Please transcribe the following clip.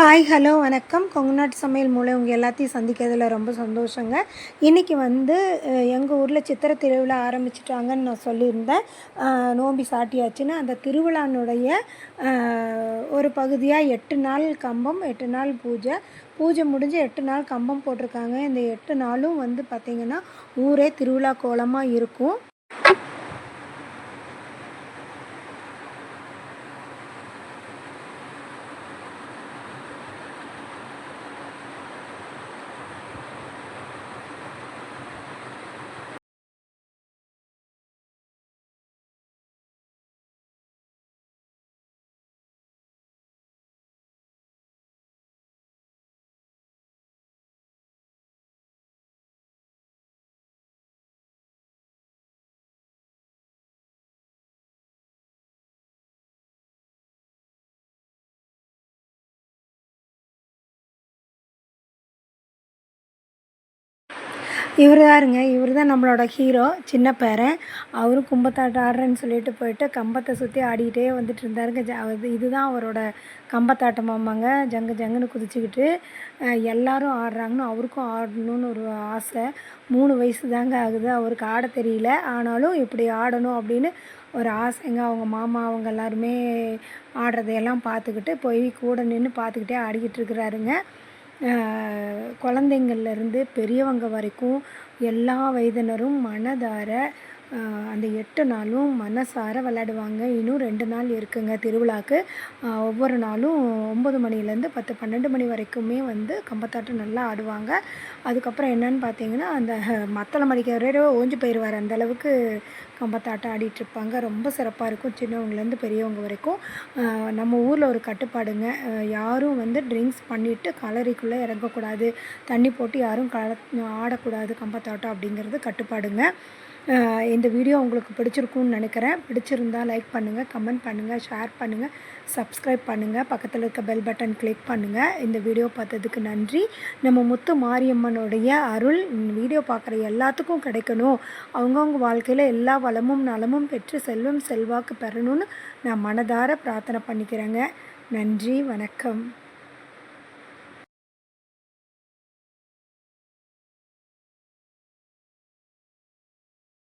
Hi hello வணக்கம். கொங்கு நாட்டு சமையல் மூலம் உங்கள் எல்லாத்தையும் சந்திக்கிறதுல ரொம்ப சந்தோஷங்க. இன்றைக்கி வந்து எங்கள் ஊரில் சித்திரை திருவிழா ஆரம்பிச்சிட்டாங்கன்னு நான் சொல்லியிருந்தேன். நோம்பி சாட்டியாச்சுன்னு அந்த திருவிழானுடைய ஒரு பகுதியாக 8 நாள் கம்பம், 8 நாள் பூஜை முடிஞ்சு 8 நாள் கம்பம் போட்டிருக்காங்க. இந்த 8 நாளும் வந்து பார்த்திங்கன்னா ஊரே திருவிழா கோலமாக இருக்கும். இவர் தாருங்க, இவர் தான் நம்மளோட ஹீரோ, சின்ன பேரன். அவரும் கும்பத்தாட்டம் ஆடுறேன்னு சொல்லிட்டு போயிட்டு கம்பத்தை சுற்றி ஆடிக்கிட்டே வந்துட்டு இருந்தாருங்க. இதுதான் அவரோட கம்பத்தாட்டமாமாங்க. ஜங்கு ஜங்குன்னு குதிச்சுக்கிட்டு எல்லாரும் ஆடுறாங்கன்னு அவருக்கும் ஆடணும்னு ஒரு ஆசை. 3 வயசு தாங்க ஆகுது. அவருக்கு ஆட தெரியல, ஆனாலும் இப்படி ஆடணும் அப்படின்னு ஒரு ஆசைங்க. அவங்க மாமா அவங்க எல்லாருமே ஆடுறதையெல்லாம் பார்த்துக்கிட்டு போய் கூட நின்று பார்த்துக்கிட்டே ஆடிக்கிட்டு இருக்கிறாருங்க. குழந்தைங்கள்லேருந்து பெரியவங்க வரைக்கும் எல்லா வயதினரும் மனதார அந்த 8 நாளும் மனசார விளையாடுவாங்க. இன்னும் 2 நாள் இருக்குங்க திருவிழாவுக்கு. ஒவ்வொரு நாளும் 9 மணிலேருந்து 10, 12 மணி வரைக்குமே வந்து கம்பத்தாட்டம் நல்லா ஆடுவாங்க. அதுக்கப்புறம் என்னன்னு பார்த்தீங்கன்னா, அந்த மத்தளம் மடிக்கிறவரே ஓஞ்சு போயிடுவார். அந்தளவுக்கு கம்பத்தாட்டம் ஆடிட்டுருப்பாங்க. ரொம்ப சிறப்பாக இருக்கும், சின்னவங்கலேருந்து பெரியவங்க வரைக்கும். நம்ம ஊரில் ஒரு கட்டுப்பாடுங்க, யாரும் வந்து ட்ரிங்க்ஸ் பண்ணிவிட்டு களரிக்குள்ளே இறங்கக்கூடாது, தண்ணி போட்டு யாரும் ஆடக்கூடாது கம்பத்தாட்டம் அப்படிங்கிறது கட்டுப்பாடுங்க. இந்த வீடியோ உங்களுக்கு பிடிச்சிருக்கும்னு நினைக்கிறேன். பிடிச்சிருந்தால் லைக் பண்ணுங்கள், கமெண்ட் பண்ணுங்கள், ஷேர் பண்ணுங்கள், சப்ஸ்கிரைப் பண்ணுங்கள், பக்கத்தில் இருக்க பெல் பட்டன் கிளிக் பண்ணுங்கள். இந்த வீடியோ பார்த்ததுக்கு நன்றி. நம்ம முத்து மாரியம்மனுடைய அருள் வீடியோ பார்க்குற எல்லாத்துக்கும் கிடைக்கணும், அவங்கவுங்க வாழ்க்கையில் எல்லா வளமும் நலமும் பெற்று செல்வம் செல்வாக்கு பெறணும்னு நான் மனதார பிரார்த்தனை பண்ணிக்கிறேங்க. நன்றி, வணக்கம்.